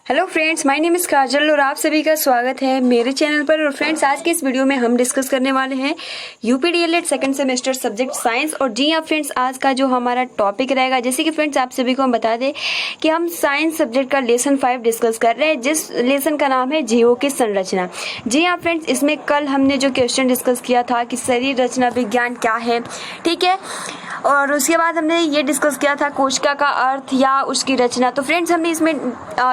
Hello friends, my name is Kajal और आप सभी का स्वागत है मेरे चैनल पर। और फ्रेंड्स, आज के इस वीडियो में हम डिस्कस करने वाले हैं यूपीडीएलएड सेकंड सेमेस्टर सब्जेक्ट साइंस। और जी हाँ फ्रेंड्स, आज का जो हमारा टॉपिक रहेगा, जैसे कि फ्रेंड्स आप सभी को हम बता दें कि हम साइंस सब्जेक्ट का लेसन 5 डिस्कस कर रहे हैं, जिस लेसन का नाम है जीवों की संरचना। जी हाँ फ्रेंड्स, इसमें कल हमने जो क्वेश्चन डिस्कस किया था कि शरीर रचना विज्ञान क्या है, ठीक है, और उसके बाद हमने ये डिस्कस किया था कोशिका का अर्थ या उसकी रचना। तो फ्रेंड्स, हमने इसमें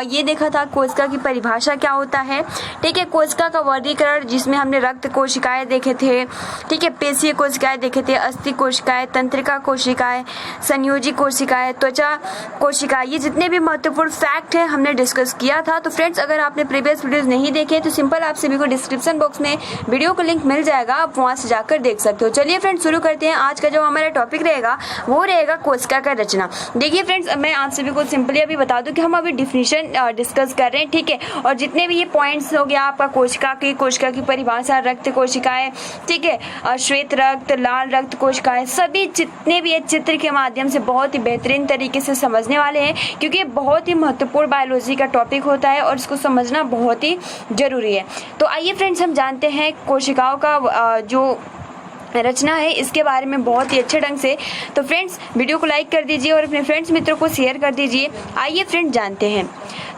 ये देखा था कोशिका की परिभाषा क्या होता है, ठीक है, कोशिका का वर्गीकरण जिसमें हमने रक्त कोशिकाएं देखे थे, ठीक है, पेशीय कोशिकाएं देखे थे, अस्थि कोशिकाएं, तंत्रिका कोशिकाएं, संयोजी कोशिकाएं, त्वचा कोशिकाएं, ये जितने भी महत्वपूर्ण फैक्ट है हमने डिस्कस किया था। तो फ्रेंड्स, अगर आपने प्रीवियस वीडियोस नहीं देखे तो सिंपल आप सभी को डिस्क्रिप्शन बॉक्स में वीडियो का लिंक मिल जाएगा, आप वहां से जाकर देख सकते हो। चलिए फ्रेंड्स, शुरू करते हैं। आज का जो हमारा टॉपिक रहेगा वो रहेगा कोशिका का रचना। देखिए फ्रेंड्स, मैं आप सभी को सिंपली अभी बता दूं कि हम अभी डिफिनीशन डिस्कस कर रहे हैं, ठीक है, और जितने भी ये पॉइंट्स हो गया आपका कोशिका की परिभाषा, रक्त कोशिकाएं, ठीक है, श्वेत रक्त, लाल रक्त कोशिकाएं, सभी जितने भी चित्र के माध्यम से बहुत ही बेहतरीन तरीके से समझने वाले हैं, क्योंकि ये बहुत ही महत्वपूर्ण बायोलॉजी का टॉपिक होता है और इसको समझना बहुत ही जरूरी है। तो आइए फ्रेंड्स, हम जानते हैं कोशिकाओं का जो रचना है इसके बारे में बहुत ही अच्छे ढंग से। तो फ्रेंड्स, वीडियो को लाइक कर दीजिए और अपने फ्रेंड्स मित्रों को शेयर कर दीजिए। आइए फ्रेंड्स, जानते हैं।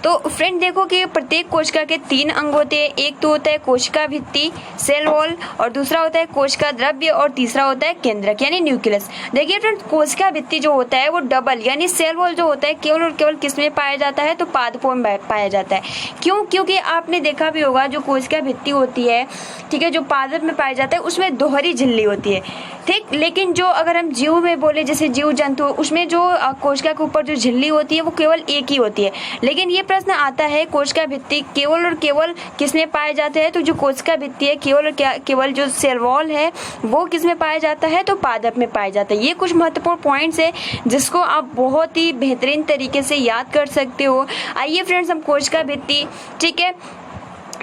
तो फ्रेंड देखो कि प्रत्येक कोशिका के 3 अंग होते हैं। एक तो होता है कोशिका भित्ति, सेल वॉल, और दूसरा होता है कोशिका द्रव्य, और तीसरा होता है केंद्रक यानी न्यूक्लियस। देखिए फ्रेंड्स, कोशिका भित्ति जो होता है वो डबल यानी सेल वॉल जो होता है केवल और केवल किस में पाया जाता है, तो पादपों में पाया जाता है। क्यों? क्योंकि आपने देखा भी होगा जो कोशिका भित्ति होती है, ठीक है, जो पादप में पाया जाता है उसमें दोहरी झिल्ली होती है, ठीक। लेकिन जो अगर हम जीव में बोले, जैसे जीव जंतु, उसमें जो कोशिका के ऊपर जो झिल्ली होती है वो केवल एक ही होती है। लेकिन ये प्रश्न आता है कोशिका भित्ति केवल और केवल किसमें पाए जाते हैं, तो जो कोशिका भित्ति है केवल और केवल जो सेल वॉल है वो किसमें पाया जाता है, तो पादप में पाया जाता है। ये कुछ महत्वपूर्ण पॉइंट्स है जिसको आप बहुत ही बेहतरीन तरीके से याद कर सकते हो। आइए फ्रेंड्स, हम कोशिका भित्ति, ठीक है,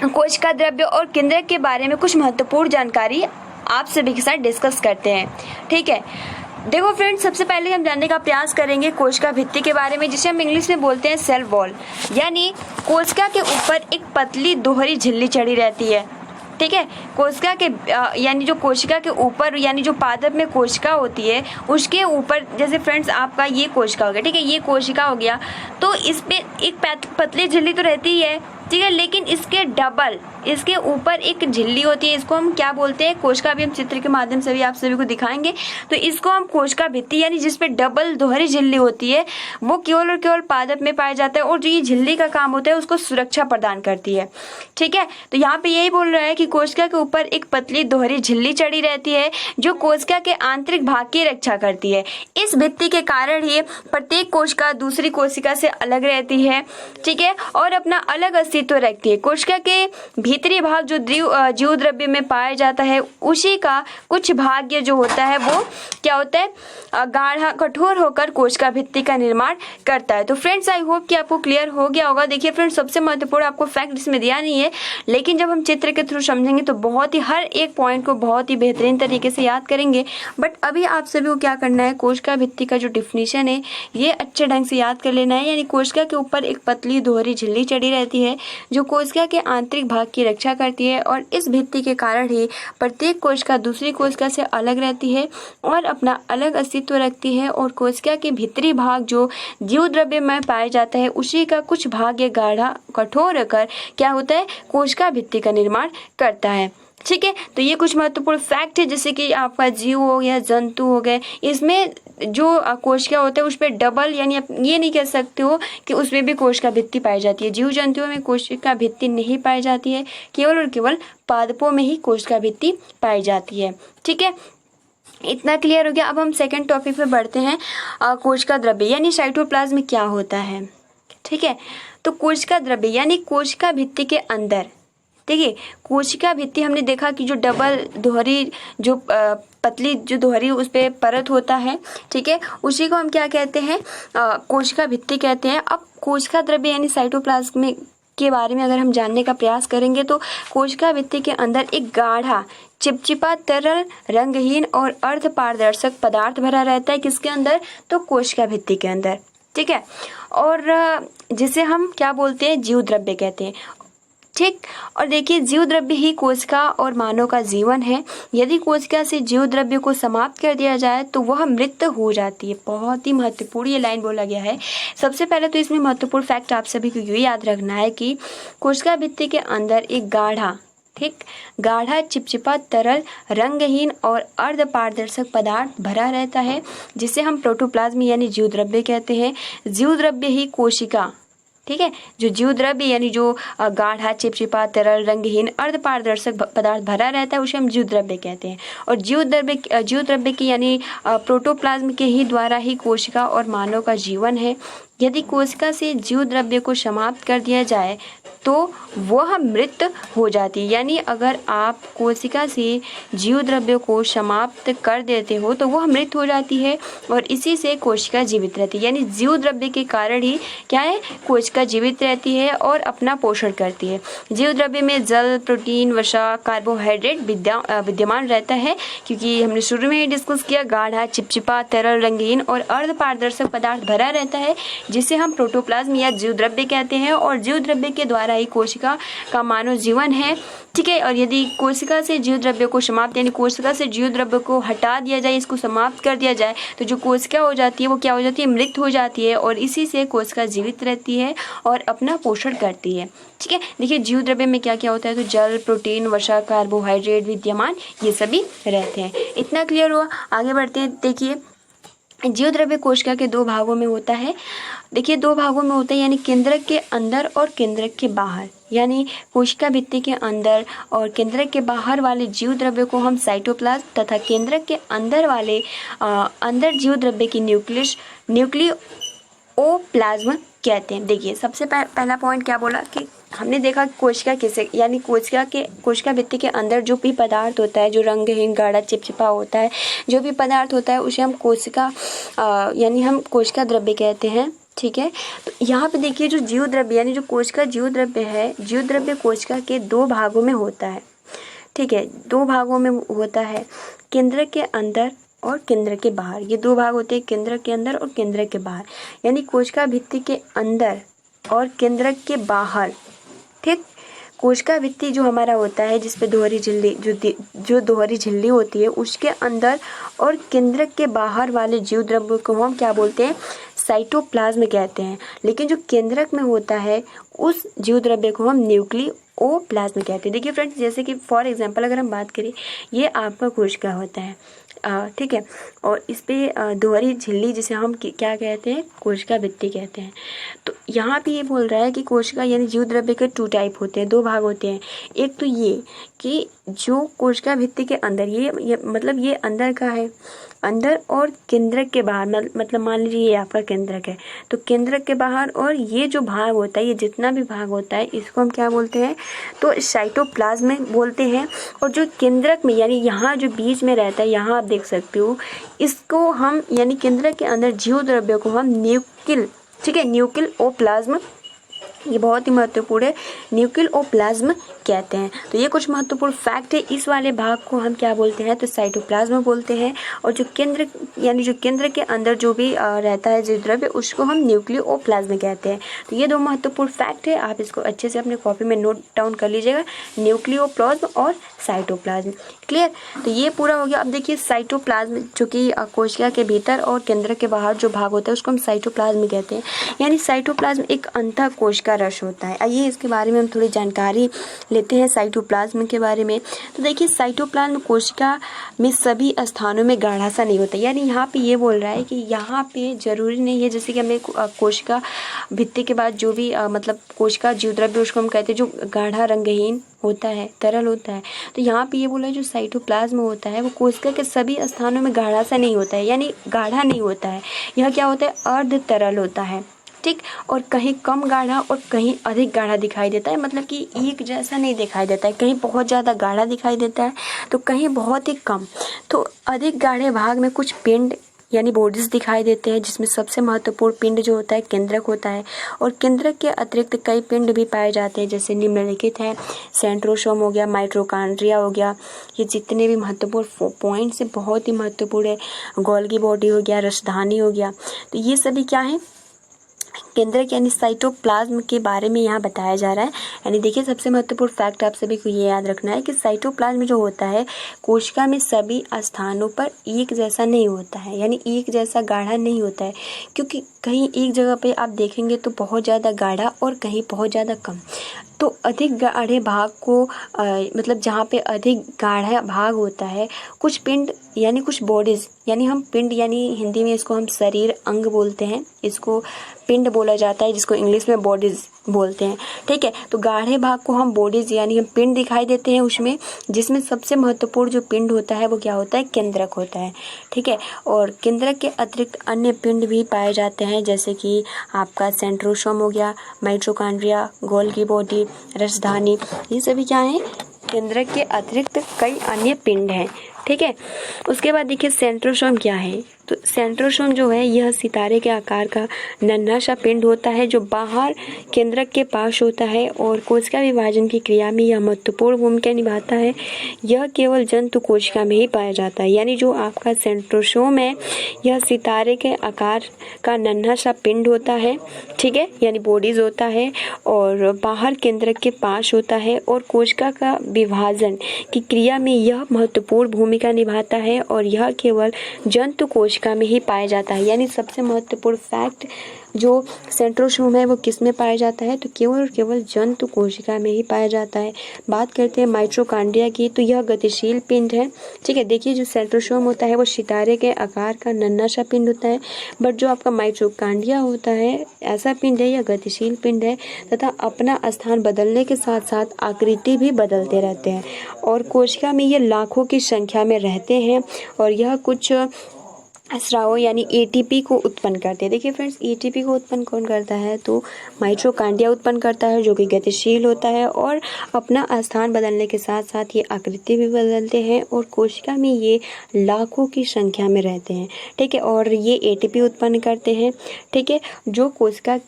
कोशिका द्रव्य और केंद्रक के बारे में कुछ महत्वपूर्ण जानकारी आप सभी के साथ डिस्कस करते हैं, ठीक है। देखो फ्रेंड्स, सबसे पहले हम जानने का प्रयास करेंगे कोशिका भित्ति के बारे में, जिसे हम इंग्लिश में बोलते हैं सेल वॉल। यानी कोशिका के ऊपर एक पतली दोहरी झिल्ली चढ़ी रहती है, ठीक है। कोशिका के यानी जो कोशिका के ऊपर यानी जो पादप में कोशिका होती है उसके ऊपर, जैसे फ्रेंड्स आपका ये कोशिका हो गया, ठीक है, ये कोशिका हो गया, तो इस पे एक पतली झिल्ली तो रहती ही है, ठीक है, लेकिन इसके डबल इसके ऊपर एक झिल्ली होती है। इसको हम क्या बोलते हैं, कोशिका भी हम चित्र के माध्यम से भी आप सभी को दिखाएंगे। तो इसको हम कोशिका भित्ति यानी जिसपे डबल दोहरी झिल्ली होती है वो केवल और केवल पादप में पाया जाता है, और जो ये झिल्ली का काम होता है उसको सुरक्षा प्रदान करती है, ठीक है। तो यहाँ पे यही बोल रहा है कि कोशिका के ऊपर एक पतली दोहरी झिल्ली चढ़ी रहती है जो कोशिका के आंतरिक भाग की रक्षा करती है। इस भित्ति के कारण ही प्रत्येक कोशिका दूसरी कोशिका से अलग रहती है, ठीक है, और अपना अलग अस्तित्व रखती है। कोशिका के भीतरी भाग जो जीव द्रव्य में पाया जाता है उसी का कुछ भाग जो होता है वो क्या होता है, गाढ़ा कठोर होकर कोशिका भित्ति का निर्माण करता है। तो फ्रेंड्स, आई होप कि आपको क्लियर हो गया होगा। देखिए फ्रेंड्स, सबसे महत्वपूर्ण आपको फैक्ट इसमें दिया नहीं है, लेकिन जब हम चित्र के थ्रू समझेंगे तो बहुत ही हर एक पॉइंट को बहुत ही बेहतरीन तरीके से याद करेंगे। बट अभी आप सभी को क्या करना है, कोशिका भित्ति का जो डिफिनीशन है ये अच्छे ढंग से याद कर लेना है। यानी कोशिका के ऊपर एक पतली दोहरी झिल्ली चढ़ी रहती है जो कोशिका के आंतरिक भाग की रक्षा करती है, और इस भित्ति के कारण ही प्रत्येक कोशिका दूसरी कोशिका से अलग रहती है और अपना अलग अस्तित्व रखती है। और कोशिका के भीतरी भाग जो जीव द्रव्य में पाया जाता है उसी का कुछ भाग ये गाढ़ा कठोर होकर क्या होता है, कोशिका भित्ति का निर्माण करता है, ठीक है। तो ये कुछ महत्वपूर्ण फैक्ट है, जैसे कि आपका जीव हो गया, जंतु हो गए, इसमें जो कोशिका होता है उस पर डबल यानी आप ये नहीं कह सकते हो कि उसमें भी कोशिका भित्ति पाई जाती है। जीव जंतुओं में कोशिका भित्ति नहीं पाई जाती है, केवल और केवल पादपों में ही कोशिका भित्ति पाई जाती है, ठीक है। इतना क्लियर हो गया। अब हम सेकंड टॉपिक पे बढ़ते हैं, कोशिका द्रव्य यानी साइटोप्लाज्म में क्या होता है, ठीक है। तो कोशिका द्रव्य यानी कोशिका भित्ति के अंदर, देखिए कोशिका भित्ति हमने देखा कि जो डबल दोहरी जो पतली जो दोहरी उस पे परत होता है, ठीक है, उसी को हम क्या कहते हैं, कोशिका भित्ति कहते हैं। अब कोशिका द्रव्य यानी साइटोप्लाज्म के बारे में अगर हम जानने का प्रयास करेंगे तो कोशिका भित्ति के अंदर एक गाढ़ा चिपचिपा तरल रंगहीन और अर्ध पारदर्शक पदार्थ भरा रहता है। किसके अंदर, तो कोशिका भित्ति के अंदर, ठीक है। और जिसे हम क्या बोलते हैं, जीव द्रव्य कहते हैं, ठीक। और देखिए, जीव द्रव्य ही कोशिका और मानव का जीवन है। यदि कोशिका से जीव द्रव्य को समाप्त कर दिया जाए तो वह मृत हो जाती है। बहुत ही महत्वपूर्ण ये लाइन बोला गया है। सबसे पहले तो इसमें महत्वपूर्ण फैक्ट आप सभी को ये याद रखना है कि कोशिका भित्ति के अंदर एक गाढ़ा चिपचिपा तरल रंगहीन और अर्ध पारदर्शक पदार्थ भरा रहता है, जिसे हम प्रोटोप्लाज्म यानी जीव द्रव्य कहते हैं। जीव द्रव्य ही कोशिका, ठीक है, जो जीव द्रव्य यानी जो गाढ़ा चिपचिपा तरल रंगहीन अर्ध पारदर्शक पदार्थ भरा रहता है, उसे हम जीव द्रव्य कहते हैं। और जीव द्रव्य की यानी प्रोटोप्लाज्म के ही द्वारा ही कोशिका और मानव का जीवन है। यदि कोशिका से जीव द्रव्य को समाप्त कर दिया जाए तो वह मृत हो जाती है। यानी अगर आप कोशिका से जीव द्रव्य को समाप्त कर देते हो तो वह मृत हो जाती है, और इसी से कोशिका जीवित रहती है। यानी जीव द्रव्य के कारण ही क्या है, कोशिका जीवित रहती है और अपना पोषण करती है। जीव द्रव्य में जल, प्रोटीन, वसा, कार्बोहाइड्रेट विद्यमान रहता है, क्योंकि हमने शुरू में ही डिस्कस किया, गाढ़ा चिपचिपा तरल रंगीन और अर्ध पारदर्शक पदार्थ भरा रहता है, जिसे हम प्रोटोप्लाज्म या जीव द्रव्य कहते हैं। और जीव द्रव्य के द्वारा ही कोशिका का मानव जीवन है, ठीक है। और यदि कोशिका से जीव द्रव्य को समाप्त यानी कोशिका से जीव द्रव्य को हटा दिया जाए, इसको समाप्त कर दिया जाए, तो जो कोशिका हो जाती है वो क्या हो जाती है, मृत हो जाती है। और इसी से कोशिका जीवित रहती है और अपना पोषण करती है, ठीक है। देखिए, जीव द्रव्य में क्या क्या होता है, तो जल, प्रोटीन, वसा, कार्बोहाइड्रेट विद्यमान, ये सभी रहते हैं। इतना क्लियर हुआ। आगे बढ़ते हैं। देखिए, जीव द्रव्य कोशिका के दो भागों में होता है। देखिए, दो भागों में होता है, यानी केंद्रक के अंदर और केंद्रक के बाहर। यानी कोशिका भित्ति के अंदर और केंद्रक के बाहर वाले जीव द्रव्य को हम साइटोप्लाज्म तथा केंद्रक के अंदर वाले अंदर जीव द्रव्य की न्यूक्लियोप्लाज्म कहते हैं। देखिए, सबसे पहला पॉइंट क्या बोला कि हमने देखा कोशिका किसे, यानी कोशिका भित्ति के अंदर जो भी पदार्थ होता है, जो रंगहीन गाढ़ा चिपचिपा होता है, जो भी पदार्थ होता है, उसे हम यानी हम कोशिका द्रव्य कहते हैं, ठीक है। तो यहाँ पे देखिए, जो जीव द्रव्य यानी जो कोशिका जीव द्रव्य है, जीव द्रव्य कोशिका के दो भागों में होता है, ठीक है। दो भागों में होता है, केंद्र के अंदर और केंद्र के बाहर। ये दो भाग होते हैं, केंद्र के अंदर और केंद्र के बाहर। यानी कोशिका भित्ति के अंदर और केंद्र के बाहर, ठीक। कोशिका भित्ति जो हमारा होता है, जिसपे दोहरी झिल्ली जो दोहरी झिल्ली होती है, उसके अंदर और केंद्र के बाहर वाले जीव द्रव्य को हम क्या बोलते हैं, साइटोप्लाज्म कहते हैं। लेकिन जो केंद्रक में होता है, उस जीव द्रव्य को हम न्यूक्लियोप्लाज्म कहते हैं। देखिए फ्रेंड्स, जैसे कि फॉर एग्जांपल अगर हम बात करें, ये आपका कोशिका होता है, ठीक है, और इस पे दोहरी झिल्ली जिसे हम क्या कहते हैं, कोशिका भित्ति कहते हैं। तो यहाँ पे ये बोल रहा है कि कोशिका यानी जीव द्रव्य के 2 टाइप होते हैं, 2 भाग होते हैं। एक तो ये कि जो कोशिका भित्ति के अंदर, ये मतलब ये अंदर का है, अंदर और केंद्रक के बाहर, मतलब मान लीजिए ये आपका केंद्रक है, तो केंद्रक के बाहर और ये जो भाग होता है, ये जितना भी भाग होता है, इसको हम क्या बोलते हैं, तो साइटोप्लाज्म बोलते हैं। और जो केंद्रक में यानी यहाँ जो बीच में रहता है, यहाँ आप देख सकते हो, इसको हम यानी केंद्रक के अंदर जीव द्रव्य को हम न्यूक्लियोप्लाज्म, ये बहुत ही महत्वपूर्ण है, न्यूक्लियोप्लाज्म कहते हैं। तो ये कुछ महत्वपूर्ण फैक्ट है। इस वाले भाग को हम क्या बोलते हैं, तो साइटोप्लाज्म बोलते हैं। और जो केंद्र यानी जो केंद्र के अंदर जो भी रहता है जीव द्रव्य, उसको हम न्यूक्लियोप्लाज्म कहते हैं। तो ये 2 महत्वपूर्ण फैक्ट है, आप इसको अच्छे से अपने कॉपी में नोट डाउन कर लीजिएगा, न्यूक्लियोप्लाज्म और साइटोप्लाज्म। क्लियर। तो ये पूरा हो गया। अब देखिए, साइटोप्लाज्म जो कि कोशिका के भीतर और केंद्र के बाहर जो भाग होता है, उसको हम साइटोप्लाज्म कहते हैं। यानी साइटोप्लाज्म एक अंतः कोशिका रस होता है। आइए इसके बारे में हम थोड़ी जानकारी लेते हैं साइटोप्लाज्म के बारे में। तो देखिए, साइटोप्लाज्म कोशिका में सभी स्थानों में गाढ़ा सा नहीं होता। यानी यहाँ पे ये बोल रहा है कि यहाँ पे जरूरी नहीं है, जैसे कि हमें कोशिका भित्ति के बाद जो भी मतलब कोशिका जीव द्रव्य, उसको हम कहते हैं जो गाढ़ा रंगहीन होता है, तरल होता है। तो यहाँ पे ये बोला है जो साइटोप्लाज्म होता है, वो कोशिका के सभी स्थानों में गाढ़ा सा नहीं होता है, यानी गाढ़ा नहीं होता है। यह क्या होता है, अर्ध तरल होता है, ठीक। और कहीं कम गाढ़ा और कहीं अधिक गाढ़ा दिखाई देता है, मतलब कि एक जैसा नहीं दिखाई देता है, कहीं बहुत ज़्यादा गाढ़ा दिखाई देता है तो कहीं बहुत ही कम। तो अधिक गाढ़े भाग में कुछ पिंड यानी बॉडीज दिखाई देते हैं, जिसमें सबसे महत्वपूर्ण पिंड जो होता है केंद्रक होता है। और केंद्रक के अतिरिक्त कई पिंड भी पाए जाते हैं, जैसे निम्नलिखित हैं, सेंट्रोसोम हो गया, माइटोकॉन्ड्रिया हो गया। ये जितने भी महत्वपूर्ण पॉइंट्स है, बहुत ही महत्वपूर्ण है। गोल्गी बॉडी हो गया, रसधानी हो गया। तो ये सभी क्या है, केंद्रक यानी साइटोप्लाज्म के बारे में यहाँ बताया जा रहा है। यानी देखिए, सबसे महत्वपूर्ण फैक्ट आप सभी को ये याद रखना है कि साइटोप्लाज्म जो होता है कोशिका में सभी स्थानों पर एक जैसा नहीं होता है, यानी एक जैसा गाढ़ा नहीं होता है, क्योंकि कहीं एक जगह पे आप देखेंगे तो बहुत ज़्यादा गाढ़ा और कहीं बहुत ज़्यादा कम। तो अधिक गाढ़े भाग को मतलब जहाँ पे अधिक गाढ़ा भाग होता है, कुछ पिंड यानी कुछ बॉडीज़, यानी हम पिंड यानी हिंदी में इसको हम शरीर अंग बोलते हैं, इसको पिंड बोला जाता है, जिसको इंग्लिश में बॉडीज़ बोलते हैं। ठीक है, तो गाढ़े भाग को हम बॉडीज़ यानी हम पिंड दिखाई देते हैं उसमें, जिसमें सबसे महत्वपूर्ण जो पिंड होता है वो क्या होता है, केंद्रक होता है। ठीक है, और केंद्रक के अतिरिक्त अन्य पिंड भी पाए जाते हैं, जैसे कि आपका सेंट्रोसोम हो गया, माइटोकॉन्ड्रिया, गोल्गी बॉडी, रसधानी, ये सभी क्या हैं, केंद्रक के अतिरिक्त कई अन्य पिंड हैं। ठीक है, उसके बाद देखिए सेंट्रोसोम क्या है। तो सेंट्रोसोम जो है यह सितारे के आकार का नन्हा सा पिंड होता है जो बाहर केंद्रक के पास होता है और कोशिका विभाजन की क्रिया में यह महत्वपूर्ण भूमिका निभाता है। यह केवल जंतु कोशिका में ही पाया जाता है। यानी जो आपका सेंट्रोसोम है यह सितारे के आकार का नन्हा सा पिंड होता है। ठीक है, यानी बॉडीज होता है और बाहर केंद्रक के पास होता है और कोशिका का विभाजन की क्रिया में यह महत्वपूर्ण भूमिका निभाता है और यह केवल जंतु कोशिका में ही पाया जाता है। यानी सबसे महत्वपूर्ण फैक्ट जो सेंट्रोसोम है वो किस में पाया जाता है, तो केवल और केवल जंतु कोशिका में ही पाया जाता है। बात करते हैं माइटोकॉन्ड्रिया की, तो यह गतिशील पिंड है। ठीक है, देखिए जो सेंट्रोसोम होता है वो सितारे के आकार का नन्हा सा पिंड होता है, बट जो आपका माइटोकॉन्ड्रिया होता है ऐसा पिंड है, यह गतिशील पिंड है तथा अपना स्थान बदलने के साथ साथ आकृति भी बदलते रहते हैं और कोशिका में ये लाखों की संख्या में रहते हैं और यह कुछ स्राव यानी एटीपी को उत्पन्न करते हैं। देखिए फ्रेंड्स, एटीपी को उत्पन्न कौन करता है, तो माइटोकॉन्ड्रिया उत्पन्न करता है जो कि गतिशील होता है और अपना स्थान बदलने के साथ साथ ये आकृति भी बदलते हैं और कोशिका में ये लाखों की संख्या में रहते हैं। ठीक है, और ये एटीपी उत्पन्न करते हैं। ठीक है, जो कोशिका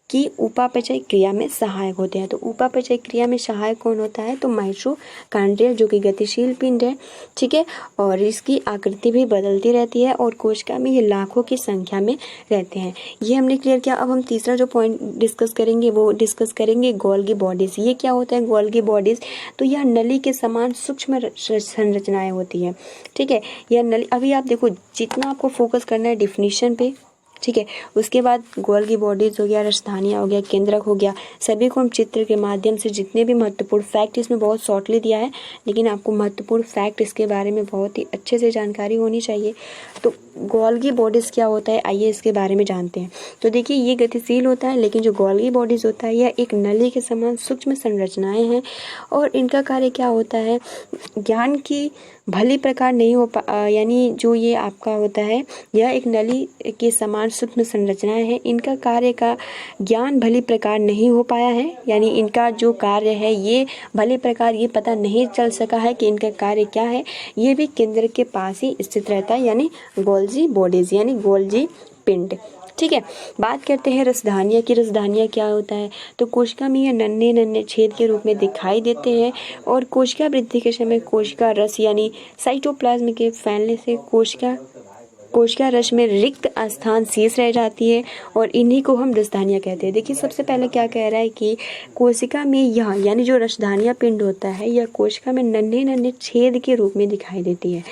की उपापचय क्रिया में सहायक होते हैं। तो उपापचय क्रिया में सहायक कौन होता है, तो माइटोकॉन्ड्रिया जो कि गतिशील पिंड है। ठीक है, और इसकी आकृति भी बदलती रहती है और कोशिका में ये लाखों की संख्या में रहते हैं। ये हमने क्लियर किया। अब हम तीसरा जो पॉइंट डिस्कस करेंगे वो डिस्कस करेंगे गोल्गी बॉडीज। ये क्या होता है गोल्गी बॉडीज, तो यह नली के समान सूक्ष्म संरचनाएं होती है। ठीक है, यह नली, अभी आप देखो जितना आपको फोकस करना है डिफिनीशन पे, ठीक है, उसके बाद गोल्गी बॉडीज हो गया, रसधानियाँ हो गया, केंद्रक हो गया, सभी को हम चित्र के माध्यम से जितने भी महत्वपूर्ण फैक्ट इसमें बहुत शॉर्टली दिया है, लेकिन आपको महत्वपूर्ण फैक्ट इसके बारे में बहुत ही अच्छे से जानकारी होनी चाहिए। तो गोल्गी बॉडीज क्या होता है, आइए इसके बारे में जानते हैं। तो देखिए ये गतिशील होता है, लेकिन जो गोल्गी बॉडीज होता है यह एक नली के समान सूक्ष्म संरचनाएं हैं और इनका कार्य क्या होता है, ज्ञान की भली प्रकार नहीं हो यानी जो ये आपका होता है यह एक नली के समान सूक्ष्म संरचनाएं हैं। इनका कार्य का ज्ञान भली प्रकार नहीं हो पाया है, यानी इनका जो कार्य है ये भली प्रकार ये पता नहीं चल सका है कि इनका कार्य क्या है। ये भी केंद्र के पास ही स्थित रहता है, यानी गोल्गी बॉडीज यानी गोल्गी पिंड। ठीक है, बात करते हैं रसधानिया की। रसधानिया क्या होता है, तो कोशिका में यह नन्हे नन्हे छेद के रूप में दिखाई देते हैं और कोशिका वृद्धि के समय कोशिका रस यानी साइटोप्लाज्म के फैलने से कोशिका रस में रिक्त स्थान शेष रह जाती है और इन्हीं को हम रसधानिया कहते हैं। देखिए सबसे पहले क्या कह रहा है कि कोशिका में यह यानी जो रसधानिया पिंड होता है यह कोशिका में नन्हे नन्हे छेद के रूप में दिखाई देती है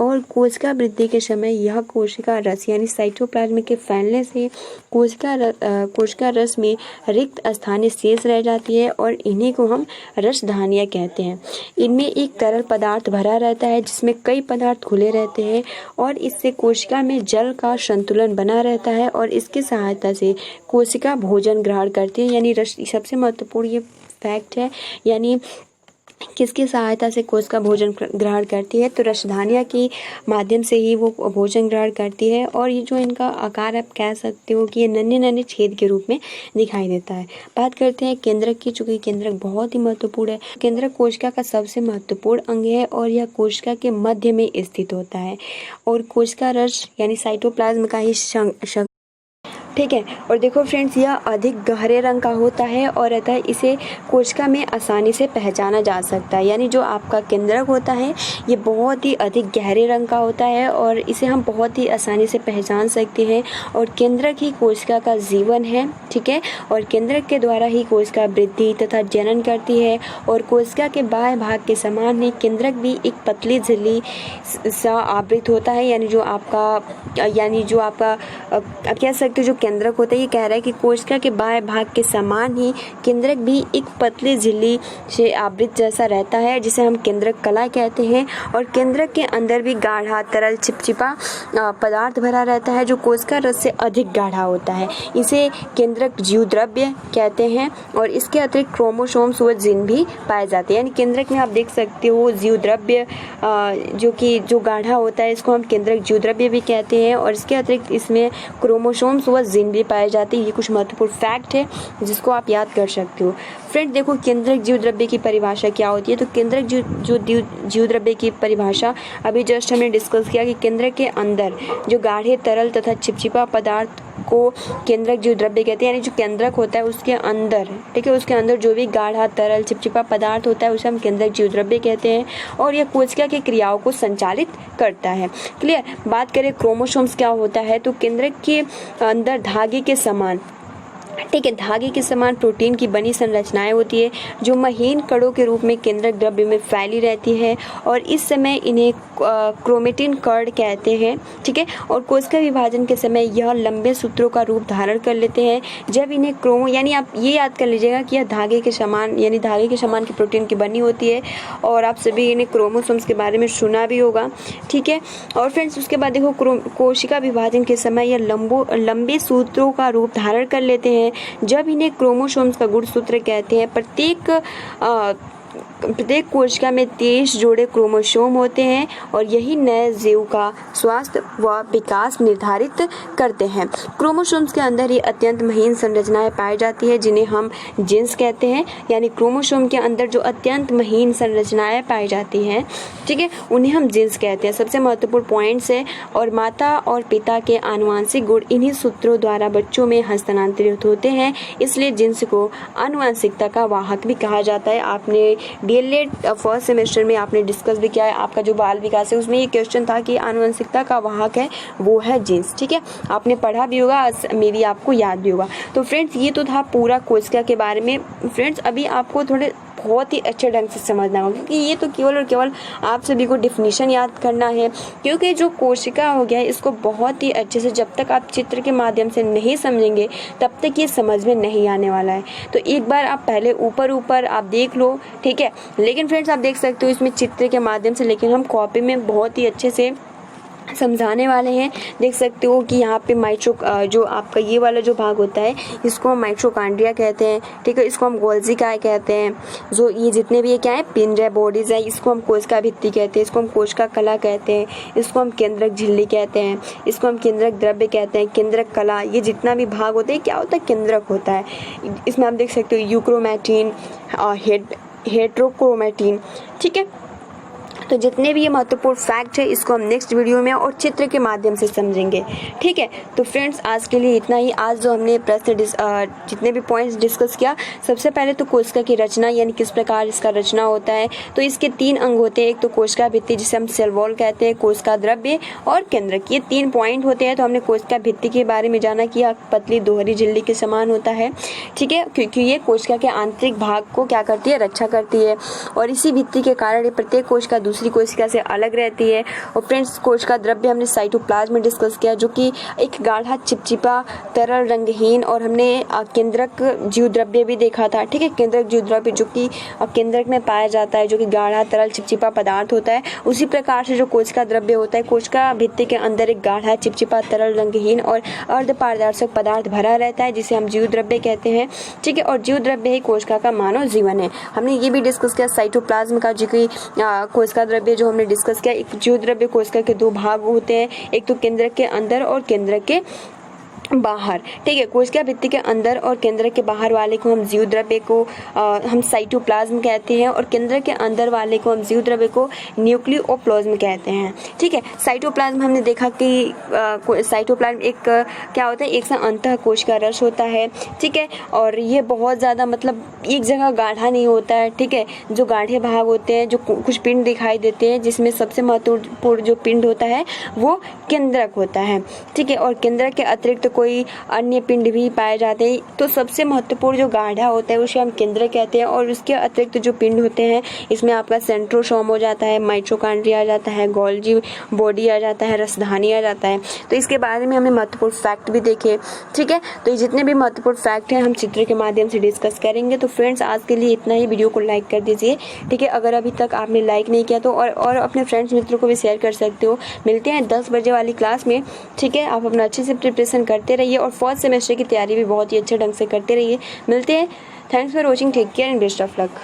और कोशिका वृद्धि के समय यह कोशिका रस यानी साइटोप्लाज्म के फैलने से कोशिका रस में रिक्त स्थान शेष रह जाती है और इन्हीं को हम रसधानिया कहते हैं। इनमें एक तरल पदार्थ भरा रहता है जिसमें कई पदार्थ खुले रहते हैं और इससे कोशिका में जल का संतुलन बना रहता है और इसकी सहायता से कोशिका भोजन ग्रहण करती है। यानी सबसे महत्वपूर्ण ये फैक्ट है, यानी किसकी सहायता से कोशिका भोजन ग्रहण करती है, तो रसधानिया के माध्यम से ही वो भोजन ग्रहण करती है और ये जो इनका आकार आप कह सकते हो कि ये नन्हे नन्हे छेद के रूप में दिखाई देता है। बात करते हैं केंद्रक की, चूंकि केंद्रक बहुत ही महत्वपूर्ण है। केंद्रक कोशिका का सबसे महत्वपूर्ण अंग है और यह कोशिका के मध्य में स्थित होता है और कोशिका रस यानी साइटोप्लाज्म का ही ठीक है। और देखो फ्रेंड्स, यह अधिक गहरे रंग का होता है और अतः इसे कोशिका में आसानी से पहचाना जा सकता है। यानी जो आपका केंद्रक होता है ये बहुत ही अधिक गहरे रंग का होता है और इसे हम बहुत ही आसानी से पहचान सकते हैं। और केंद्रक ही कोशिका का जीवन है, ठीक है। और केंद्रक के द्वारा ही कोशिका वृद्धि तथा जनन करती है। और कोशिका के बाह्य भाग के समान ही केंद्रक भी एक पतली झिल्ली सा आवृत होता है। यानी जो आपका आप कह सकते हो जो केंद्रक होता है, ये कह रहा है कि कोशिका के बाह्य भाग के समान ही केंद्रक भी एक पतली झिल्ली से आवृत जैसा रहता है, जिसे हम केंद्रक कला कहते हैं। और केंद्रक के अंदर भी गाढ़ा तरल चिपचिपा पदार्थ भरा रहता है जो कोशिका रस से अधिक गाढ़ा होता है। इसे केंद्रक जीव द्रव्य कहते हैं। और इसके अतिरिक्त क्रोमोसोम्स व जीन भी पाए जाते हैं। यानी केंद्रक में आप देख सकते हो जीव द्रव्य जो गाढ़ा होता है, इसको हम केंद्रक जीव द्रव्य भी कहते हैं। और इसके अतिरिक्त इसमें क्रोमोसोम्स व जीन भी पाए जाते हैं। ये कुछ महत्वपूर्ण फैक्ट है जिसको आप याद कर सकते हो। फ्रेंड देखो, केंद्रक जीव द्रव्य की परिभाषा क्या होती है। तो केंद्रक जीव द्रव्य की परिभाषा अभी जस्ट हमने डिस्कस किया कि केंद्रक के अंदर जो गाढ़े तरल तथा चिपचिपा पदार्थ को केंद्रक जीव द्रव्य कहते हैं। यानी जो केंद्रक होता है उसके अंदर, ठीक है, उसके अंदर जो भी गाढ़ा तरल चिपचिपा पदार्थ होता है उसे हम केंद्रक जीव द्रव्य कहते हैं। और यह कोशिका की क्रियाओं को संचालित करता है। क्लियर। बात करें क्रोमोसोम्स क्या होता है, तो केंद्रक के अंदर धागे के समान, ठीक है, धागे के समान प्रोटीन की बनी संरचनाएं होती है जो महीन कणों के रूप में केंद्रक द्रव्य में फैली रहती है। और इस समय इन्हें क्रोमेटिन कण कहते हैं, ठीक है। और कोशिका विभाजन के समय यह लंबे सूत्रों का रूप धारण कर लेते हैं। जब इन्हें यानी आप ये याद कर लीजिएगा कि यह धागे के समान, यानी धागे के समान की प्रोटीन की बनी होती है। और आप सभी इन्हें क्रोमोसोम्स के बारे में सुना भी होगा, ठीक है। और फ्रेंड्स उसके बाद देखो, कोशिका विभाजन के समय यह लंबे सूत्रों का रूप धारण कर लेते हैं। जब इन्हें क्रोमोसोम्स का गुणसूत्र कहते हैं। प्रत्येक कोशिका में 23 जोड़े क्रोमोसोम होते हैं और यही नए जीव का स्वास्थ्य व विकास निर्धारित करते हैं। क्रोमोसोम्स के अंदर ही अत्यंत महीन संरचनाएं पाई जाती है जिन्हें हम जीन्स कहते हैं। यानी क्रोमोसोम के अंदर जो अत्यंत महीन संरचनाएं पाई जाती हैं, ठीक है, उन्हें हम जीन्स कहते हैं। सबसे महत्वपूर्ण पॉइंट्स है। और माता और पिता के आनुवांशिक गुण इन्हीं सूत्रों द्वारा बच्चों में हस्तांतरित होते हैं, इसलिए जीन्स को आनुवांशिकता का वाहक भी कहा जाता है। आपने डीएलएड फर्स्ट सेमेस्टर में आपने डिस्कस भी किया है। आपका जो बाल विकास है उसमें ये क्वेश्चन था कि आनुवंशिकता का वाहक है वो है जीन्स, ठीक है। आपने पढ़ा भी होगा, मेरी आपको याद भी होगा। तो फ्रेंड्स ये तो था पूरा कोशिका के बारे में। फ्रेंड्स अभी आपको थोड़े बहुत ही अच्छे ढंग से समझना होगा क्योंकि ये तो केवल और केवल आप सभी को डिफिनीशन याद करना है। क्योंकि जो कोशिका हो गया इसको बहुत ही अच्छे से जब तक आप चित्र के माध्यम से नहीं समझेंगे तब तक ये समझ में नहीं आने वाला है। तो एक बार आप पहले ऊपर आप देख लो, ठीक है। लेकिन फ्रेंड्स आप देख सकते हो इसमें चित्र के माध्यम से, लेकिन हम कॉपी में बहुत ही अच्छे से समझाने वाले हैं। देख सकते हो कि यहाँ पे जो आपका ये वाला जो भाग होता है इसको हम माइटोकॉन्ड्रिया कहते हैं, ठीक है। इसको हम गोल्जी काय कहते हैं। जो ये जितने भी ये क्या है पिंड है, बॉडीज है, इसको हम कोशिका भित्ति कहते हैं, इसको हम कोशिका कला कहते हैं, इसको हम केंद्रक झिल्ली कहते हैं, इसको हम केंद्रक द्रव्य कहते हैं, केंद्रक कला। ये जितना भी भाग होता है क्या होता है, केंद्रक होता है। इसमें आप देख सकते हो यूक्रोमैटिन, हेट्रोक्रोमैटिन, ठीक है। तो जितने भी ये महत्वपूर्ण फैक्ट है इसको हम नेक्स्ट वीडियो में और चित्र के माध्यम से समझेंगे, ठीक है। तो फ्रेंड्स आज के लिए इतना ही। आज जो हमने प्रश्न जितने भी पॉइंट्स डिस्कस किया, सबसे पहले तो कोशिका की रचना यानी किस प्रकार इसका रचना होता है। तो इसके 3 अंग होते हैं। एक तो कोशिका भित्ति जिसे हम सेल वॉल कहते हैं, कोशिका द्रव्य और केंद्रक, ये 3 पॉइंट होते हैं। तो हमने कोशिका भित्ति के बारे में जाना कि पतली दोहरी झिल्ली के समान होता है, ठीक है, क्योंकि ये कोशिका के आंतरिक भाग को क्या करती है, रक्षा करती है। और इसी भित्ति के कारण प्रत्येक कोशिका दूसरी कोशिका से अलग रहती है। और फ्रेंड्स कोशिका द्रव्य हमने साइटोप्लाज्म में डिस्कस किया जो कि एक गाढ़ा चिपचिपा तरल रंगहीन, और हमने केंद्रक जीव द्रव्य भी देखा था, ठीक है। केंद्रक जीव द्रव्य जो कि केंद्रक में पाया जाता है, जो कि गाढ़ा तरल चिपचिपा पदार्थ होता है। उसी प्रकार से जो कोशिका द्रव्य होता है, कोशिका भित्ति के अंदर एक गाढ़ा चिपचिपा तरल रंगहीन और अर्धपारदर्शक पदार्थ भरा रहता है जिसे हम जीव द्रव्य कहते हैं, ठीक है। और जीव द्रव्य ही कोशिका का मानव जीवन है। हमने ये भी डिस्कस किया साइटोप्लाज्म का, जो कि कोशिका द्रव्य जो हमने डिस्कस किया। एक जीव द्रव्य कोशिका के 2 भाग होते हैं, एक तो केंद्रक के अंदर और केंद्रक के बाहर, ठीक है। कोशिका भित्ति के अंदर और केंद्र के बाहर वाले को हम जीव द्रव्य को हम साइटोप्लाज्म कहते हैं, और केंद्र के अंदर वाले को हम जीव द्रव्य को न्यूक्लियोप्लाज्म कहते हैं, ठीक है। साइटोप्लाज्म हमने देखा कि साइटोप्लाज्म एक क्या होता है, एक सा अंतः कोश का रस होता है, ठीक है। और ये बहुत ज़्यादा मतलब एक जगह गाढ़ा नहीं होता है, ठीक है। जो गाढ़े भाग होते हैं, जो कुछ पिंड दिखाई देते हैं, जिसमें सबसे महत्वपूर्ण जो पिंड होता है वो केंद्रक होता है, ठीक है। और केंद्रक के अतिरिक्त कोई अन्य पिंड भी पाए जाते हैं, तो सबसे महत्वपूर्ण जो गाढ़ा होता है उसे हम केंद्रक कहते हैं। और उसके अतिरिक्त जो पिंड होते हैं, इसमें आपका सेंट्रोसोम हो जाता है, माइटोकॉन्ड्रिया आ जाता है, गोल्गी बॉडी आ जाता है, रसधानी आ जाता है। तो इसके बारे में हमने महत्वपूर्ण फैक्ट भी देखे, ठीक है। तो ये जितने भी महत्वपूर्ण फैक्ट हैं हम चित्र के माध्यम से डिस्कस करेंगे। तो फ्रेंड्स आज के लिए इतना ही, वीडियो को लाइक कर दीजिए, ठीक है। अगर अभी तक आपने लाइक नहीं किया तो और अपने फ्रेंड्स मित्रों को भी शेयर कर सकते हो। मिलते हैं 10 बजे वाली क्लास में, ठीक है। आप अपना अच्छे से प्रिपरेशन करते रहिए और फर्स्ट सेमेस्टर की तैयारी भी बहुत ही अच्छे ढंग से करते रहिए। मिलते हैं। Thanks for watching, take care and best of luck.